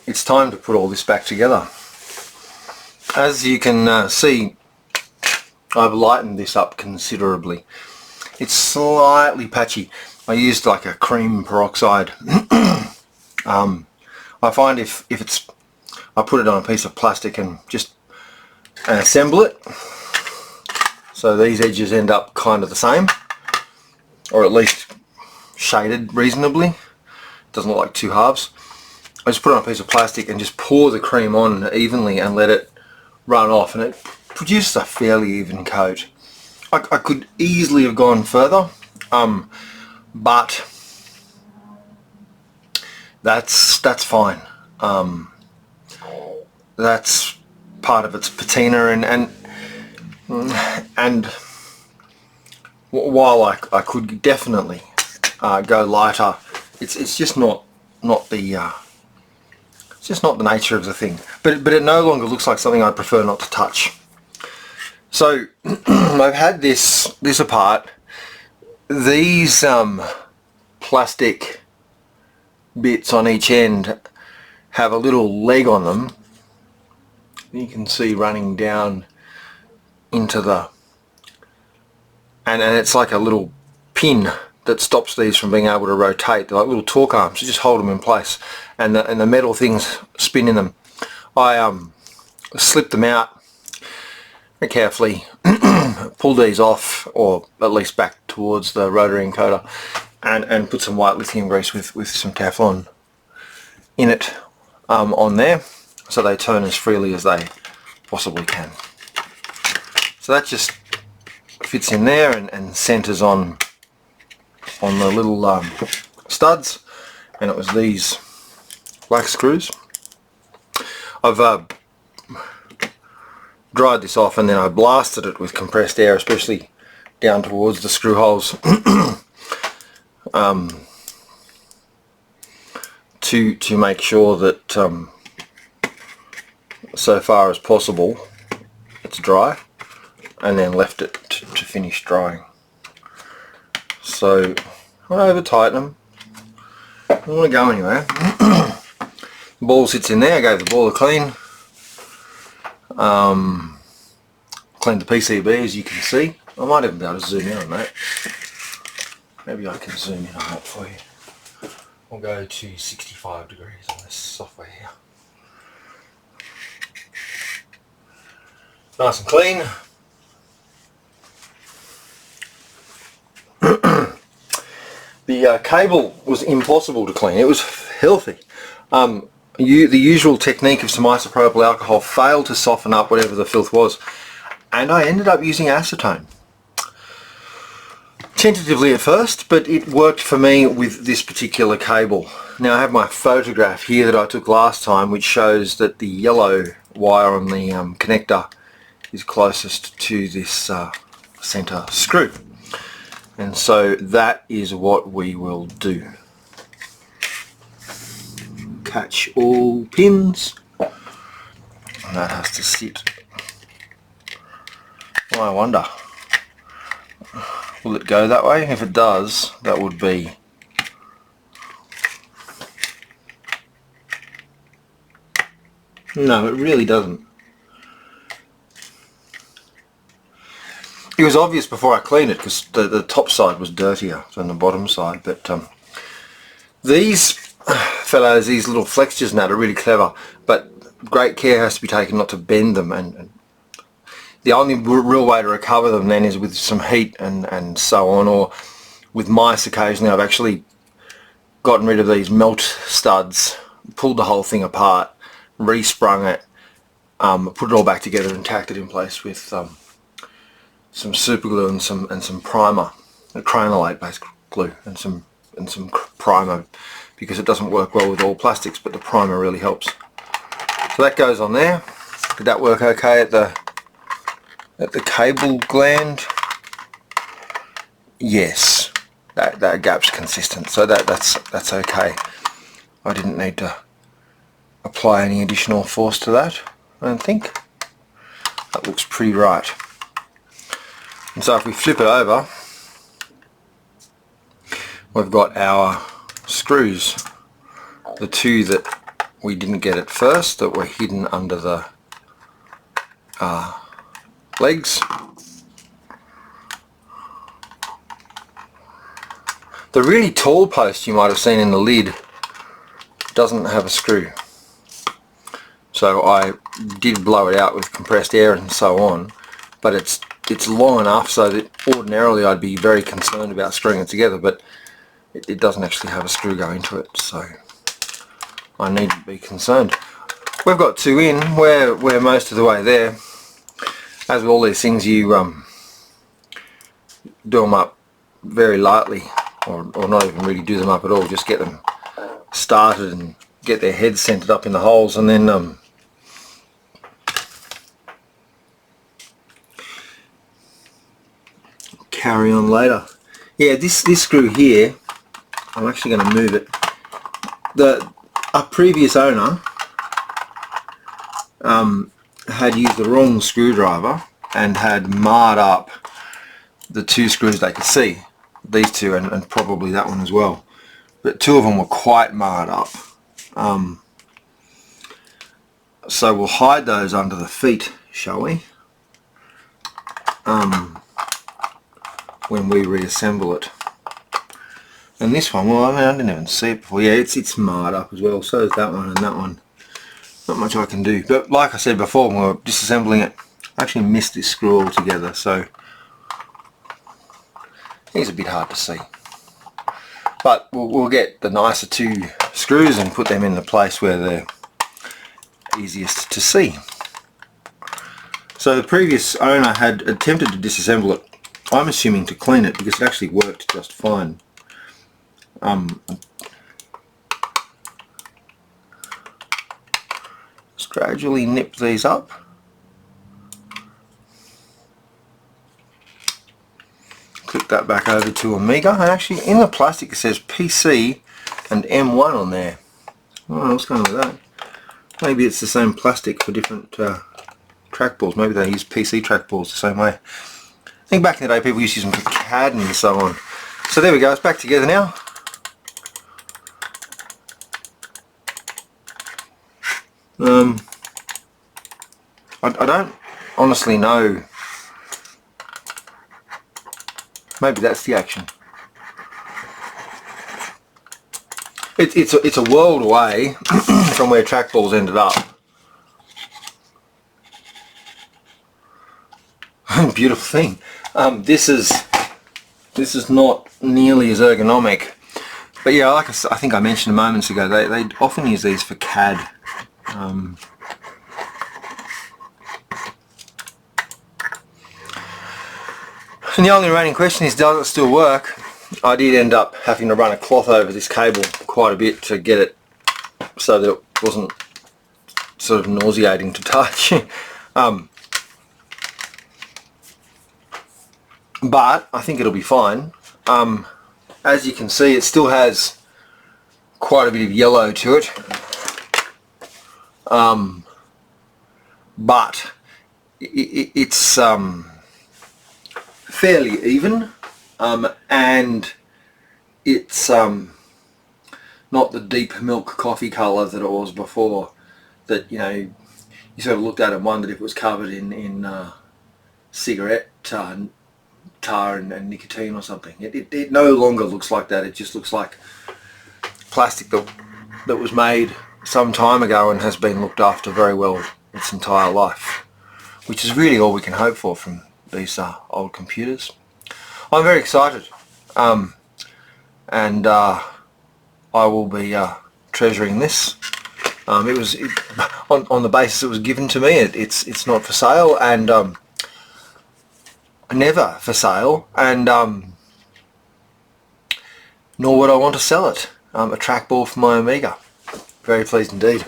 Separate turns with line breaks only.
it's time to put all this back together. As you can see, I've lightened this up considerably. It's slightly patchy. I used like a cream peroxide. I find if I put it on a piece of plastic and just assemble it, so these edges end up kind of the same, or at least shaded reasonably. Doesn't look like two halves. I just put it on a piece of plastic and just pour the cream on evenly and let it run off, and it produces a fairly even coat. I could easily have gone further, but that's fine. That's part of its patina, and while I could definitely go lighter, it's just not the it's just not the nature of the thing. But it no longer looks like something I'd prefer not to touch. So I've had this apart. These plastic bits on each end have a little leg on them. You can see running down into the, and it's like a little pin that stops these from being able to rotate. They're like little torque arms. You just hold them in place, and the metal things spin in them. I slipped them out very carefully, pulled these off, or at least back towards the rotary encoder, and put some white lithium grease with some Teflon in it on there, so they turn as freely as they possibly can. So that just fits in there and centers on the little studs, and it was these black screws. I've dried this off, and then I blasted it with compressed air, especially down towards the screw holes, to make sure that so far as possible it's dry, and then left it to finish drying. So I over tighten them. I don't want to go anywhere. The ball sits in there. I gave the ball a clean. Cleaned the PCB, as you can see. I might even be able to zoom in on that. Maybe I can zoom in on that for you. I'll go to 65 degrees on this software here. Nice and clean. The cable was impossible to clean. It was healthy. The usual technique of some isopropyl alcohol failed to soften up whatever the filth was, and I ended up using acetone. Tentatively at first, but it worked for me with this particular cable. Now I have my photograph here that I took last time, which shows that the yellow wire on the connector is closest to this center screw. And so that is what we will do. Catch all pins. And that has to sit. Well, I wonder, will it go that way? If it does, that would be no, it really doesn't. It was obvious before I cleaned it because the top side was dirtier than the bottom side, but these fellows, these little flexures and that are really clever, but great care has to be taken not to bend them, and the only real way to recover them then is with some heat and so on, or with mice occasionally. I've actually gotten rid of these melt studs, pulled the whole thing apart, resprung it, put it all back together and tacked it in place with some super glue and some primer, a cranolate based glue, and some primer, because it doesn't work well with all plastics, but the primer really helps. So that goes on there. Did that work okay at the cable gland? Yes, that gap's consistent, so that's okay. I didn't need to apply any additional force to that, I don't think. That looks pretty right. And so if we flip it over, we've got our screws, the two that we didn't get at first that were hidden under the legs. The really tall post you might have seen in the lid doesn't have a screw. So I did blow it out with compressed air and so on, but it's long enough so that ordinarily I'd be very concerned about screwing it together, but it doesn't actually have a screw going into it, so I needn't be concerned. We've got two in, we're most of the way there. As with all these things, you do them up very lightly, or not even really do them up at all, just get them started and get their heads centered up in the holes, and then carry on later. Yeah, this screw here, I'm actually going to move it. A previous owner had used the wrong screwdriver and had marred up the two screws they could see. These two and probably that one as well. But two of them were quite marred up. So we'll hide those under the feet, shall we? When we reassemble it. And this one, well, I mean, I didn't even see it before. Yeah, it's marred up as well. So is that one and that one. Not much I can do. But like I said before, when we were disassembling it, I actually missed this screw altogether. So it's a bit hard to see. But we'll get the nicer two screws and put them in the place where they're easiest to see. So the previous owner had attempted to disassemble it, I'm assuming to clean it, because it actually worked just fine. Just gradually nip these up. Click that back over to Amiga, and actually in the plastic it says PC and M1 on there. Oh, what's going on with that? Maybe it's the same plastic for different trackballs. Maybe they use PC trackballs the same way. I think back in the day people used to use them for CAD and so on. So there we go, it's back together now. I don't honestly know. Maybe that's the action. It's a world away from where trackballs ended up. Beautiful thing. This is not nearly as ergonomic, but yeah, like I think I mentioned moments ago, they often use these for CAD. And the only remaining question is, does it still work? I did end up having to run a cloth over this cable quite a bit to get it so that it wasn't sort of nauseating to touch. But I think it'll be fine. As you can see, it still has quite a bit of yellow to it, but it's fairly even, and it's not the deep milk coffee colour that it was before, that you sort of looked at it and wondered if it was covered in cigarette tar and nicotine or something. It no longer looks like that. It just looks like plastic that was made some time ago and has been looked after very well its entire life, which is really all we can hope for from these old computers. I'm very excited, and I will be treasuring this. It was on the basis it was given to me. It's not for sale, and never for sale, and nor would I want to sell it. A trackball for my Amiga. Very pleased indeed.